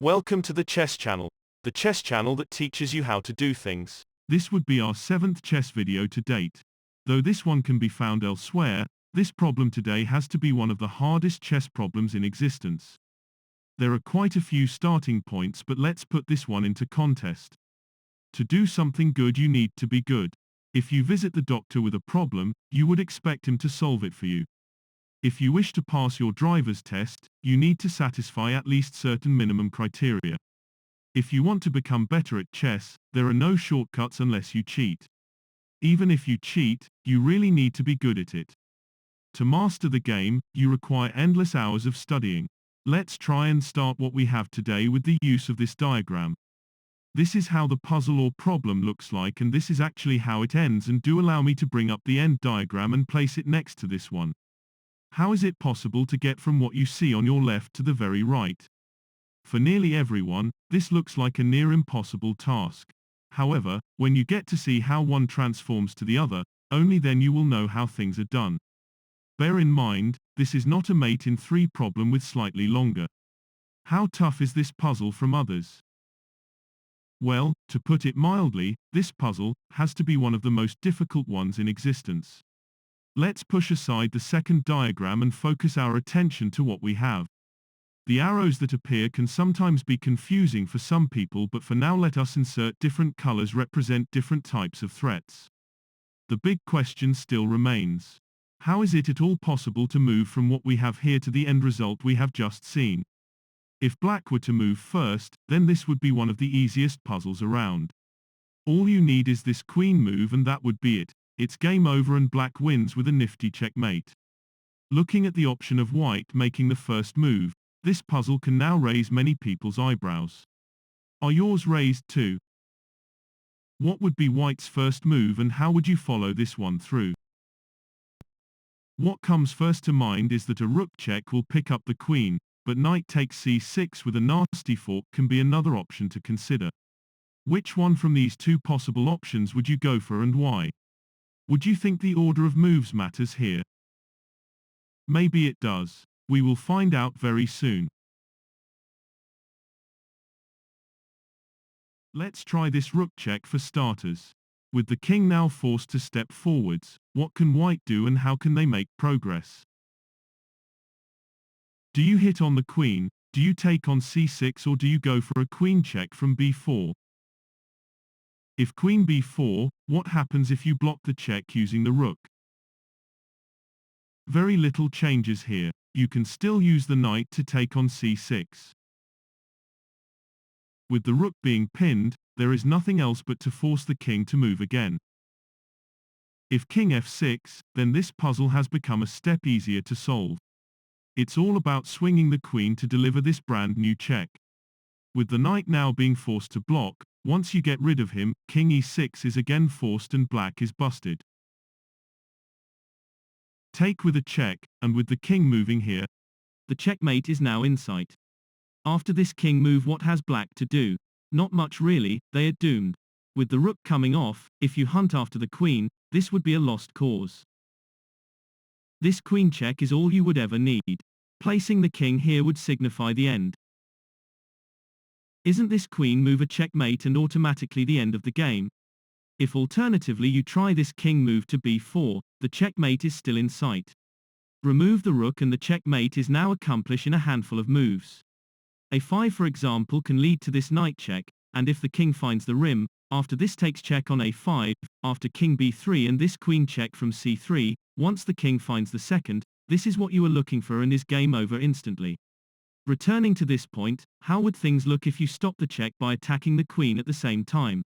Welcome to the Chess Channel, the chess channel that teaches you how to do things. This would be our 7th chess video to date. Though this one can be found elsewhere, this problem today has to be one of the hardest chess problems in existence. There are quite a few starting points, but let's put this one into context. To do something good, you need to be good. If you visit the doctor with a problem, you would expect him to solve it for you. If you wish to pass your driver's test, you need to satisfy at least certain minimum criteria. If you want to become better at chess, there are no shortcuts unless you cheat. Even if you cheat, you really need to be good at it. To master the game, you require endless hours of studying. Let's try and start what we have today with the use of this diagram. This is how the puzzle or problem looks like, and this is actually how it ends, and do allow me to bring up the end diagram and place it next to this one. How is it possible to get from what you see on your left to the very right? For nearly everyone, this looks like a near impossible task. However, when you get to see how one transforms to the other, only then you will know how things are done. Bear in mind, this is not a mate in 3 problem with slightly longer. How tough is this puzzle from others? Well, to put it mildly, this puzzle has to be one of the most difficult ones in existence. Let's push aside the second diagram and focus our attention to what we have. The arrows that appear can sometimes be confusing for some people, but for now let us insert different colors represent different types of threats. The big question still remains. How is it at all possible to move from what we have here to the end result we have just seen? If black were to move first, then this would be one of the easiest puzzles around. All you need is this queen move and that would be it. It's game over and black wins with a nifty checkmate. Looking at the option of white making the first move, this puzzle can now raise many people's eyebrows. Are yours raised too? What would be white's first move and how would you follow this one through? What comes first to mind is that a rook check will pick up the queen, but knight takes c6 with a nasty fork can be another option to consider. Which one from these 2 possible options would you go for and why? Would you think the order of moves matters here? Maybe it does. We will find out very soon. Let's try this rook check for starters. With the king now forced to step forwards, what can white do and how can they make progress? Do you hit on the queen, do you take on c6 or do you go for a queen check from b4? If queen b4, what happens if you block the check using the rook? Very little changes here. You can still use the knight to take on c6. With the rook being pinned, there is nothing else but to force the king to move again. If king f6, then this puzzle has become a step easier to solve. It's all about swinging the queen to deliver this brand new check. With the knight now being forced to block, once you get rid of him, king e6 is again forced and black is busted. Take with a check, and with the king moving here, the checkmate is now in sight. After this king move, what has black to do? Not much really, they are doomed. With the rook coming off, if you hunt after the queen, this would be a lost cause. This queen check is all you would ever need. Placing the king here would signify the end. Isn't this queen move a checkmate and automatically the end of the game? If alternatively you try this king move to b4, the checkmate is still in sight. Remove the rook and the checkmate is now accomplished in a handful of moves. a5 for example can lead to this knight check, and if the king finds the rim, after this takes check on a5, after king b3 and this queen check from c3, once the king finds the second, this is what you are looking for and is game over instantly. Returning to this point, how would things look if you stop the check by attacking the queen at the same time?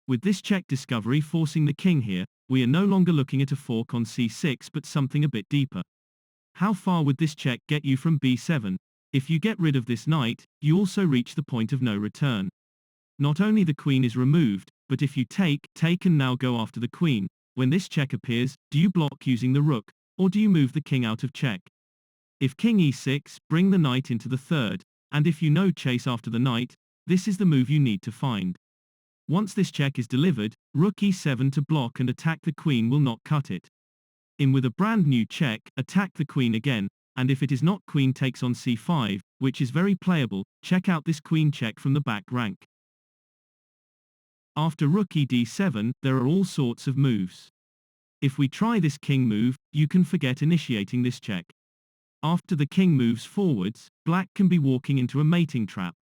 With this check discovery forcing the king here, we are no longer looking at a fork on c6 but something a bit deeper. How far would this check get you from b7? If you get rid of this knight, you also reach the point of no return. Not only the queen is removed, but if you take and now go after the queen, when this check appears, do you block using the rook, or do you move the king out of check? If king e6, bring the knight into the third, and if you no chase after the knight, this is the move you need to find. Once this check is delivered, rook e7 to block and attack the queen will not cut it. In with a brand new check, attack the queen again, and if it is not, queen takes on c5, which is very playable. Check out this queen check from the back rank. After rook e d7, there are all sorts of moves. If we try this king move, you can forget initiating this check. After the king moves forwards, black can be walking into a mating trap.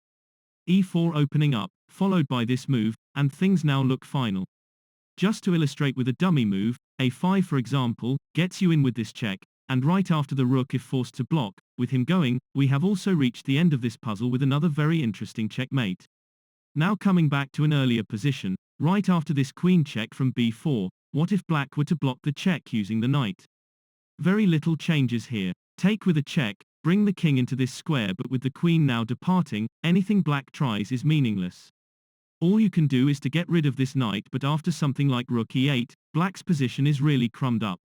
e4 opening up, followed by this move, and things now look final. Just to illustrate with a dummy move, a5 for example, gets you in with this check, and right after the rook if forced to block, with him going, we have also reached the end of this puzzle with another very interesting checkmate. Now coming back to an earlier position, right after this queen check from b4, what if black were to block the check using the knight? Very little changes here. Take with a check, bring the king into this square, but with the queen now departing, anything black tries is meaningless. All you can do is to get rid of this knight, but after something like rook e8, black's position is really crumbed up.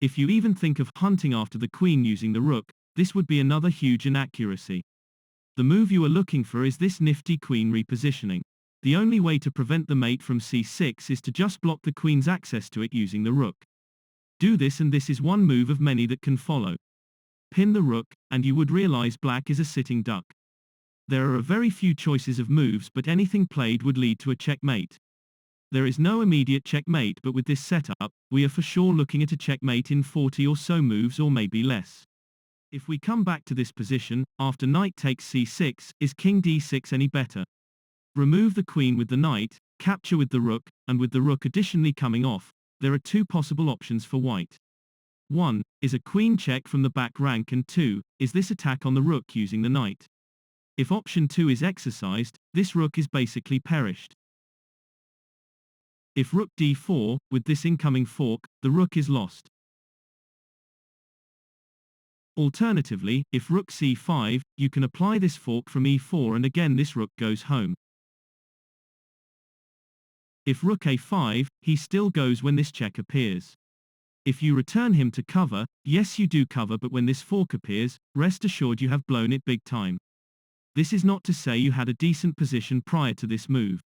If you even think of hunting after the queen using the rook, this would be another huge inaccuracy. The move you are looking for is this nifty queen repositioning. The only way to prevent the mate from c6 is to just block the queen's access to it using the rook. Do this, and this is one move of many that can follow. Pin the rook, and you would realize black is a sitting duck. There are a very few choices of moves, but anything played would lead to a checkmate. There is no immediate checkmate, but with this setup, we are for sure looking at a checkmate in 40 or so moves, or maybe less. If we come back to this position, after knight takes c6, is king d6 any better? Remove the queen with the knight, capture with the rook, and with the rook additionally coming off, there are two possible options for white. 1. Is a queen check from the back rank, and 2. Is this attack on the rook using the knight? If option 2 is exercised, this rook is basically perished. If rook d4, with this incoming fork, the rook is lost. Alternatively, if rook c5, you can apply this fork from e4, and again this rook goes home. If rook a5, he still goes when this check appears. If you return him to cover, yes you do cover, but when this fork appears, rest assured you have blown it big time. This is not to say you had a decent position prior to this move.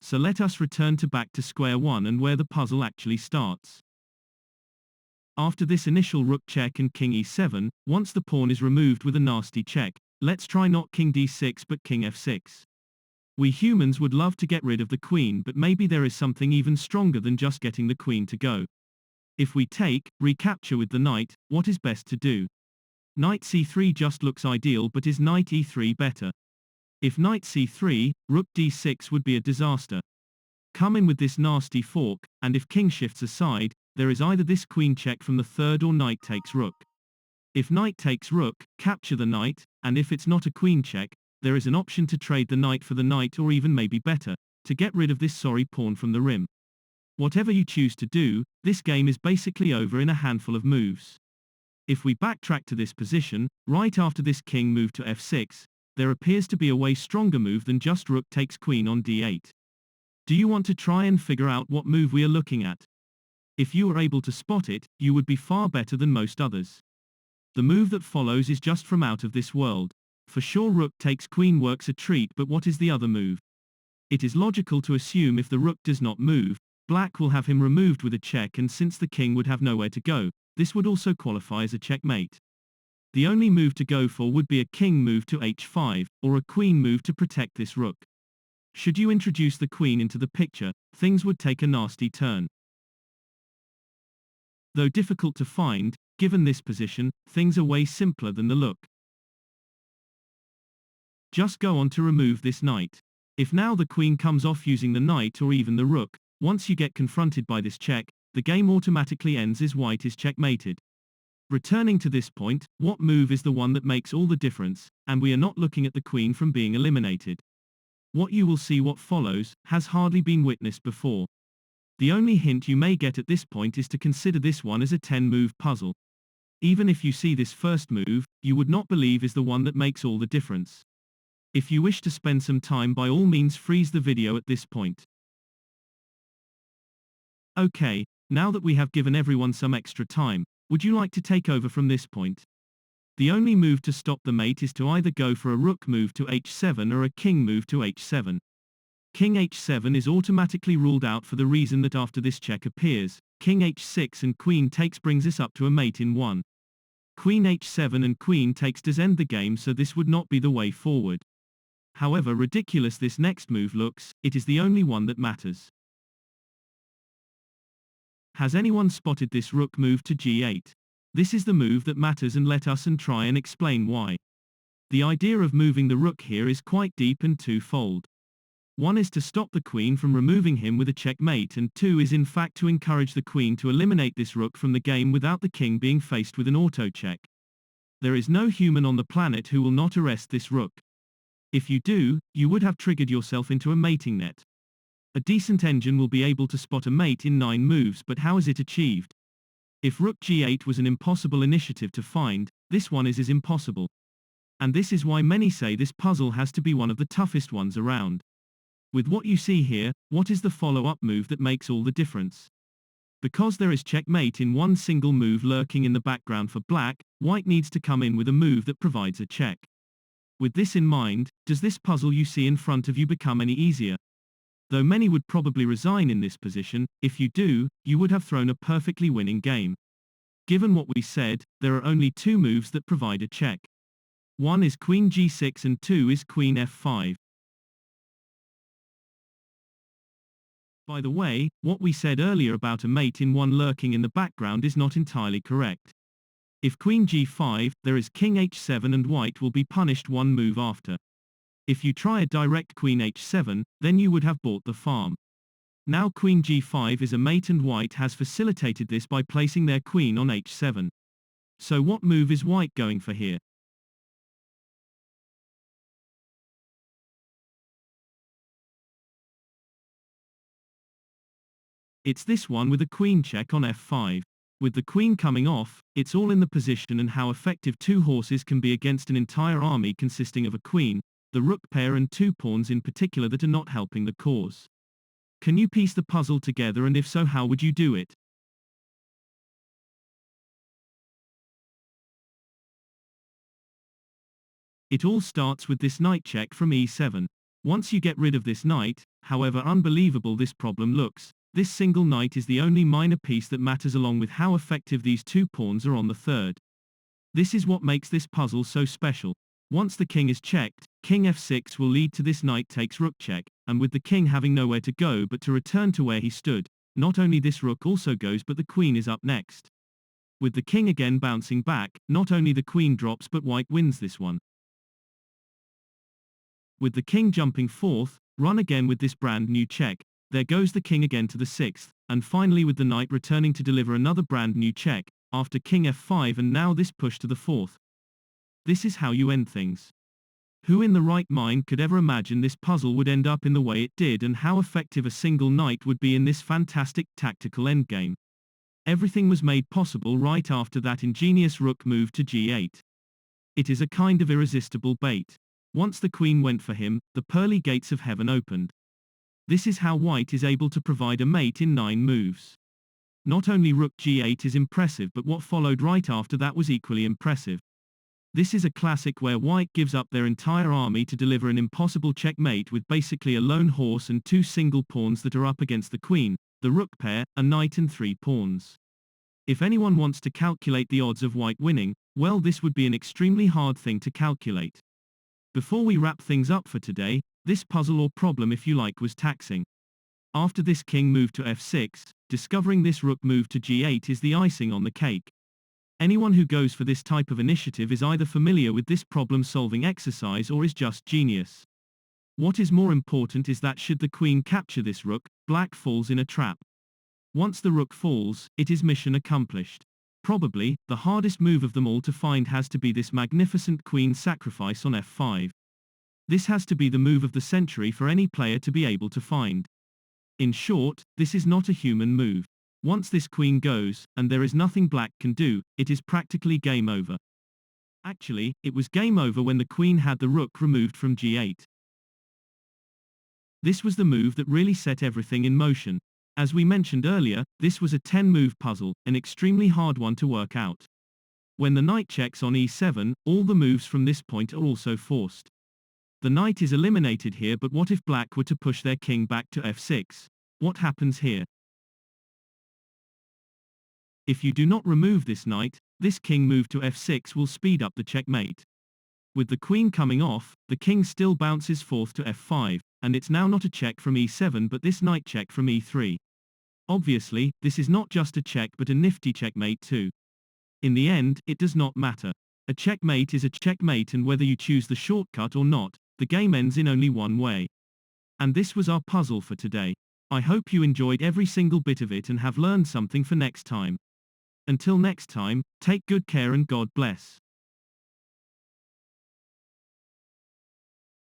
So let us return back to square one and where the puzzle actually starts. After this initial rook check and king e7, once the pawn is removed with a nasty check, let's try not king d6 but king f6. We humans would love to get rid of the queen, but maybe there is something even stronger than just getting the queen to go. If we take, recapture with the knight, what is best to do? Knight c3 just looks ideal, but is knight e3 better? If knight c3, rook d6 would be a disaster. Come in with this nasty fork, and if king shifts aside, there is either this queen check from the third or knight takes rook. If knight takes rook, capture the knight, and if it's not a queen check, there is an option to trade the knight for the knight, or even maybe better, to get rid of this sorry pawn from the rim. Whatever you choose to do, this game is basically over in a handful of moves. If we backtrack to this position, right after this king move to f6, there appears to be a way stronger move than just rook takes queen on d8. Do you want to try and figure out what move we are looking at? If you are able to spot it, you would be far better than most others. The move that follows is just from out of this world. For sure rook takes queen works a treat, but what is the other move? It is logical to assume if the rook does not move, black will have him removed with a check, and since the king would have nowhere to go, this would also qualify as a checkmate. The only move to go for would be a king move to h5, or a queen move to protect this rook. Should you introduce the queen into the picture, things would take a nasty turn. Though difficult to find, given this position, things are way simpler than they look. Just go on to remove this knight. If now the queen comes off using the knight or even the rook, once you get confronted by this check, the game automatically ends as white is checkmated. Returning to this point, what move is the one that makes all the difference, and we are not looking at the queen from being eliminated. What you will see what follows, has hardly been witnessed before. The only hint you may get at this point is to consider this one as a 10-move puzzle. Even if you see this first move, you would not believe is the one that makes all the difference. If you wish to spend some time, by all means freeze the video at this point. Okay, now that we have given everyone some extra time, would you like to take over from this point? The only move to stop the mate is to either go for a rook move to h7 or a king move to h7. King h7 is automatically ruled out for the reason that after this check appears, king h6 and queen takes brings us up to a mate in 1. Queen h7 and queen takes does end the game, so this would not be the way forward. However ridiculous this next move looks, it is the only one that matters. Has anyone spotted this rook move to g8? This is the move that matters, and let us try and explain why. The idea of moving the rook here is quite deep and twofold. One is to stop the queen from removing him with a checkmate, and two is in fact to encourage the queen to eliminate this rook from the game without the king being faced with an auto-check. There is no human on the planet who will not arrest this rook. If you do, you would have triggered yourself into a mating net. A decent engine will be able to spot a mate in 9 moves, but how is it achieved? If rook g8 was an impossible initiative to find, this one is impossible. And this is why many say this puzzle has to be one of the toughest ones around. With what you see here, what is the follow-up move that makes all the difference? Because there is checkmate in one single move lurking in the background for black, white needs to come in with a move that provides a check. With this in mind, does this puzzle you see in front of you become any easier? Though many would probably resign in this position, if you do, you would have thrown a perfectly winning game. Given what we said, there are only 2 moves that provide a check. One is queen g6 and 2 is queen f5. By the way, what we said earlier about a mate in one lurking in the background is not entirely correct. If queen g5, there is king h7 and white will be punished one move after. If you try a direct queen h7, then you would have bought the farm. Now queen g5 is a mate and white has facilitated this by placing their queen on h7. So what move is white going for here? It's this one with a queen check on f5. With the queen coming off, it's all in the position and how effective 2 horses can be against an entire army consisting of a queen, the rook pair and 2 pawns in particular that are not helping the cause. Can you piece the puzzle together, and if so, how would you do it? It all starts with this knight check from e7. Once you get rid of this knight, however unbelievable this problem looks, this single knight is the only minor piece that matters, along with how effective these 2 pawns are on the third. This is what makes this puzzle so special. Once the king is checked, king f6 will lead to this knight takes rook check, and with the king having nowhere to go but to return to where he stood, not only this rook also goes but the queen is up next. With the king again bouncing back, not only the queen drops but white wins this one. With the king jumping fourth, run again with this brand new check, there goes the king again to the 6th, and finally with the knight returning to deliver another brand new check, after king f5 and now this push to the 4th. This is how you end things. Who in the right mind could ever imagine this puzzle would end up in the way it did, and how effective a single knight would be in this fantastic tactical endgame? Everything was made possible right after that ingenious rook move to g8. It is a kind of irresistible bait. Once the queen went for him, the pearly gates of heaven opened. This is how white is able to provide a mate in 9 moves. Not only rook g8 is impressive, but what followed right after that was equally impressive. This is a classic where white gives up their entire army to deliver an impossible checkmate with basically a lone horse and 2 single pawns that are up against the queen, the rook pair, a knight and 3 pawns. If anyone wants to calculate the odds of white winning, well, this would be an extremely hard thing to calculate. Before we wrap things up for today, this puzzle or problem, if you like, was taxing. After this king move to f6, discovering this rook move to g8 is the icing on the cake. Anyone who goes for this type of initiative is either familiar with this problem-solving exercise or is just genius. What is more important is that should the queen capture this rook, black falls in a trap. Once the rook falls, it is mission accomplished. Probably, the hardest move of them all to find has to be this magnificent queen sacrifice on f5. This has to be the move of the century for any player to be able to find. In short, this is not a human move. Once this queen goes, and there is nothing black can do, it is practically game over. Actually, it was game over when the queen had the rook removed from g8. This was the move that really set everything in motion. As we mentioned earlier, this was a 10-move puzzle, an extremely hard one to work out. When the knight checks on e7, all the moves from this point are also forced. The knight is eliminated here, but what if black were to push their king back to f6? What happens here? If you do not remove this knight, This king move to f6 will speed up the checkmate. With the queen coming off, the king still bounces forth to f5, and it's now not a check from e7 but this knight check from e3. Obviously, this is not just a check but a nifty checkmate too. In the end, it does not matter. A checkmate is a checkmate, and whether you choose the shortcut or not, the game ends in only one way. And this was our puzzle for today. I hope you enjoyed every single bit of it and have learned something for next time. Until next time, take good care and God bless.